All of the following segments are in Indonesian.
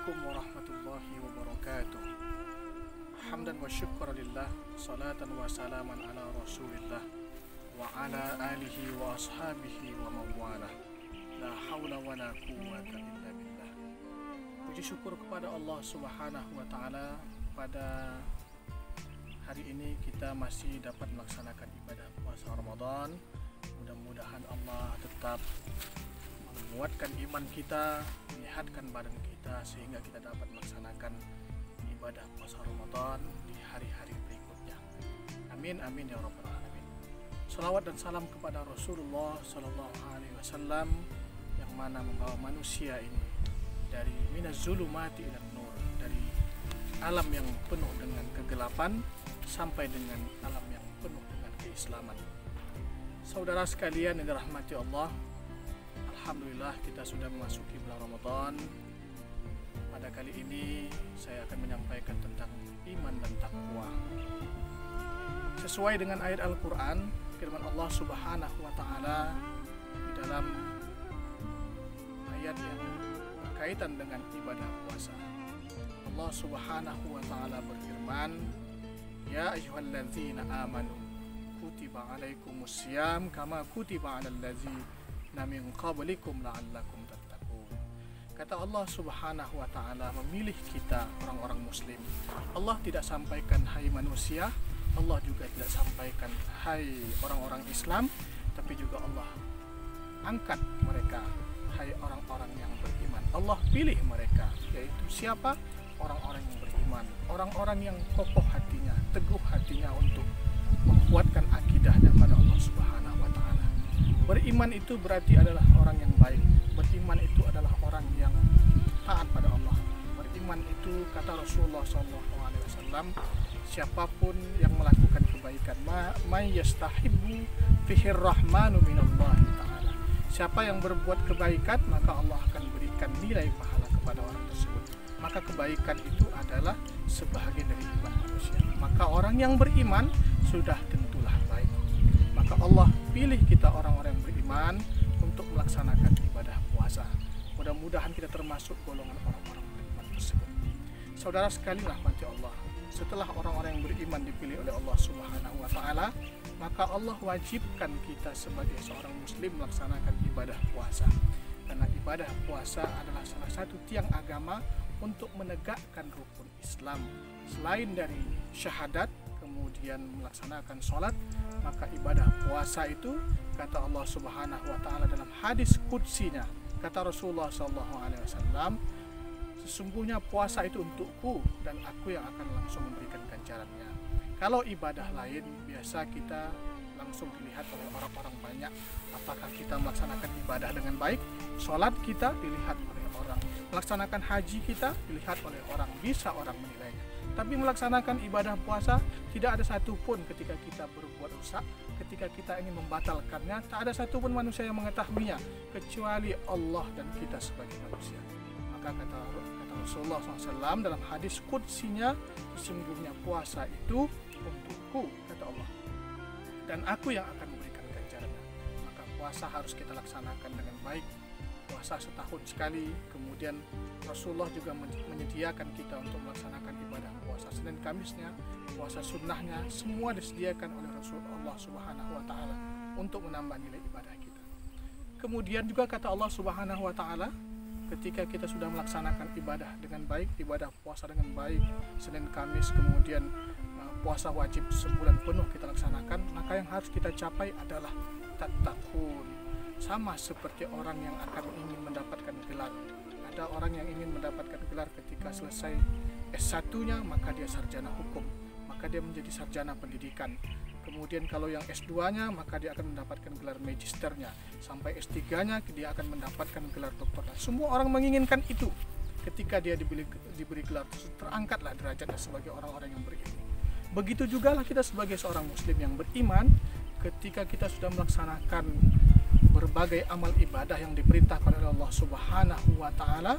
Assalamualaikum warahmatullahi wabarakatuh. Hamdan wa syukran lillah, salatan wa salaman ala rasulillah wa ala alihi wa ashabihi wa mawalah. La hawla wa la quwwata illa billah. Puji syukur kepada Allah subhanahu wa ta'ala. Pada hari ini kita masih dapat melaksanakan ibadah puasa Ramadan. Mudah-mudahan Allah tetap menguatkan iman kita, menyehatkan badan kita sehingga kita dapat melaksanakan ibadah puasa Ramadan di hari-hari berikutnya. Amin amin ya rabbal alamin. Salawat dan salam kepada Rasulullah sallallahu alaihi wasallam yang mana membawa manusia ini dari minaz zulumati ilan nur, dari alam yang penuh dengan kegelapan sampai dengan alam yang penuh dengan keislaman. Saudara sekalian yang dirahmati Allah, alhamdulillah kita sudah memasuki bulan Ramadan. Pada kali ini saya akan menyampaikan tentang iman dan takwa. Sesuai dengan ayat Al-Quran, firman Allah subhanahu wa ta'ala di dalam ayat yang berkaitan dengan ibadah puasa. Allah subhanahu wa ta'ala berfirman, Ya ayyuhalladzina amanu kutiba alaikumusiyam kama kutiba alal ladzina min qablikum la'allakum tattaqun. Kata Allah subhanahu wa ta'ala memilih kita orang-orang muslim. Allah tidak sampaikan hai manusia, Allah juga tidak sampaikan hai orang-orang Islam, tapi juga Allah angkat mereka, hai orang-orang yang beriman. Allah pilih mereka, yaitu siapa? Orang-orang yang beriman, orang-orang yang kokoh hatinya, teguh hatinya untuk menguatkan akidahnya pada Allah subhanahu wa ta'ala. Beriman itu berarti adalah orang yang baik. Beriman itu adalah orang yang taat pada Allah. Beriman itu kata Rasulullah SAW, siapapun yang melakukan kebaikan, may yastahibbu fihir rahmanu minallahi ta'ala. Siapa yang berbuat kebaikan, maka Allah akan berikan nilai pahala kepada orang tersebut. Maka kebaikan itu adalah sebahagian dari iman manusia. Maka orang yang beriman sudah tentulah baik. Maka Allah pilih kita orang-orang yang beriman untuk melaksanakan ibadah puasa. Mudah-mudahan kita termasuk golongan orang-orang beriman tersebut. Saudara sekalian rahmati Allah, setelah orang-orang yang beriman dipilih oleh Allah subhanahu wa ta'ala, maka Allah wajibkan kita sebagai seorang muslim melaksanakan ibadah puasa. Karena ibadah puasa adalah salah satu tiang agama untuk menegakkan rukun Islam. Selain dari syahadat, kemudian melaksanakan sholat, maka ibadah puasa itu kata Allah subhanahu wa ta'ala dalam hadis qudsinya, kata Rasulullah SAW, sesungguhnya puasa itu untukku dan aku yang akan langsung memberikan ganjarannya. Kalau ibadah lain biasa kita langsung dilihat oleh orang-orang banyak, apakah kita melaksanakan ibadah dengan baik. Sholat kita dilihat oleh orang, melaksanakan haji kita dilihat oleh orang, bisa orang menilainya. Tapi melaksanakan ibadah puasa tidak ada satupun ketika kita berbuat rusak, ketika kita ingin membatalkannya, tak ada satupun manusia yang mengetahuinya kecuali Allah dan kita sebagai manusia. Maka kata Rasulullah SAW dalam hadis qudsinya, sesungguhnya puasa itu untukku, kata Allah, dan aku yang akan memberikan ganjarannya. Maka puasa harus kita laksanakan dengan baik. Puasa setahun sekali. Kemudian Rasulullah juga menyediakan kita untuk melaksanakan ibadah puasa Senin Kamisnya, puasa sunnahnya, semua disediakan oleh Rasulullah subhanahu wa ta'ala untuk menambah nilai ibadah kita. Kemudian juga kata Allah subhanahu wa ta'ala, ketika kita sudah melaksanakan ibadah dengan baik, ibadah puasa dengan baik, Senin Kamis, kemudian puasa wajib sebulan penuh kita laksanakan, maka yang harus kita capai adalah tattaqun. Sama seperti orang yang akan ingin mendapatkan gelar. Ada orang yang ingin mendapatkan gelar ketika selesai S1-nya, maka dia sarjana hukum, maka dia menjadi sarjana pendidikan. Kemudian kalau yang S2-nya, maka dia akan mendapatkan gelar magisternya. Sampai S3-nya dia akan mendapatkan gelar doktorat. Semua orang menginginkan itu. Ketika dia diberi gelar, terangkatlah derajatnya sebagai orang-orang yang berilmu. Begitu juga lah kita sebagai seorang muslim yang beriman, ketika kita sudah melaksanakan berbagai amal ibadah yang diperintahkan oleh Allah subhanahu wa ta'ala,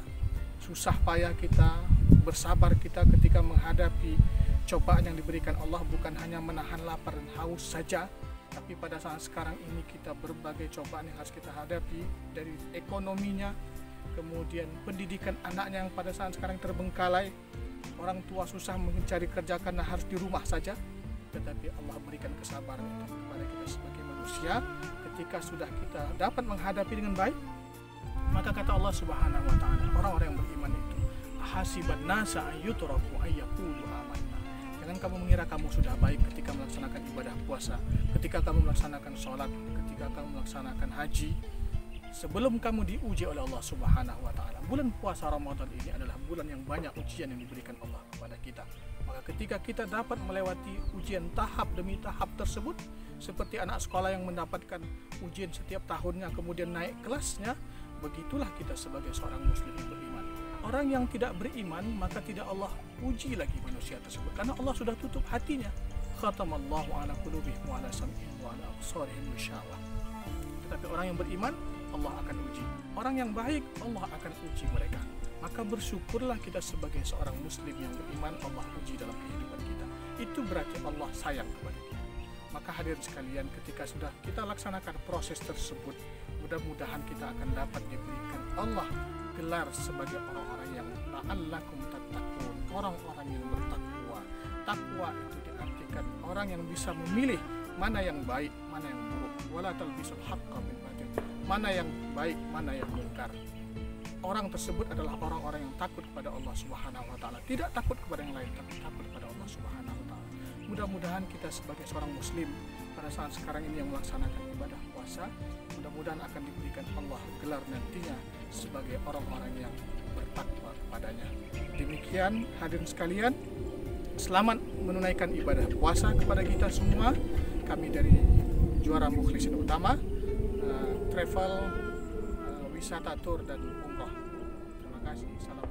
susah payah kita, bersabar kita ketika menghadapi cobaan yang diberikan Allah, bukan hanya menahan lapar dan haus saja, tapi pada saat sekarang ini kita berbagai cobaan yang harus kita hadapi, dari ekonominya, kemudian pendidikan anaknya yang pada saat sekarang terbengkalai, orang tua susah mencari kerja karena harus di rumah saja, tetapi Allah berikan kesabaran itu kepada kita sebagai manusia. Ketika sudah kita dapat menghadapi dengan baik, maka kata Allah Subhanahu wa taala, orang-orang yang beriman itu hasiban nasa ayyutraku ayyaqulu amanna. Jangan kamu mengira kamu sudah baik ketika melaksanakan ibadah puasa, ketika kamu melaksanakan sholat, ketika kamu melaksanakan haji, sebelum kamu diuji oleh Allah Subhanahu wa taala. Bulan puasa Ramadan ini adalah bulan yang banyak ujian yang diberikan Allah kepada kita. Maka ketika kita dapat melewati ujian tahap demi tahap tersebut, seperti anak sekolah yang mendapatkan ujian setiap tahunnya kemudian naik kelasnya, begitulah kita sebagai seorang muslim yang beriman. Orang yang tidak beriman, maka tidak Allah uji lagi manusia tersebut, karena Allah sudah tutup hatinya. Khatamallahu ala qulubihim wa ala sam'ihim wa ala absarihim ghishawa. Tetapi orang yang beriman, Allah akan uji. Orang yang baik, Allah akan uji mereka. Maka bersyukurlah kita sebagai seorang muslim yang beriman, Allah uji dalam kehidupan kita. Itu berarti Allah sayang kepada kita. Maka hadirin sekalian, ketika sudah kita laksanakan proses tersebut, mudah-mudahan kita akan dapat diberikan Allah gelar sebagai orang-orang yang la'allakum tattaqun, orang-orang yang bertakwa. Takwa itu diartikan orang yang bisa memilih mana yang baik, mana yang buruk. Wala talbisul haqqa bil batil, mana yang baik, mana yang mungkar. Orang tersebut adalah orang-orang yang takut kepada Allah Subhanahu wa taala, tidak takut kepada yang lain, tapi takut kepada Allah Subhanahu wa taala. Mudah-mudahan kita sebagai seorang muslim pada saat sekarang ini yang melaksanakan ibadah puasa, mudah-mudahan akan diberikan Allah gelar nantinya sebagai orang-orang yang bertakwa kepadanya. Demikian hadirin sekalian, selamat menunaikan ibadah puasa kepada kita semua. Kami dari Juara Mukhlisin Utama, travel, wisata, tour dan umroh. Terima kasih. Salam.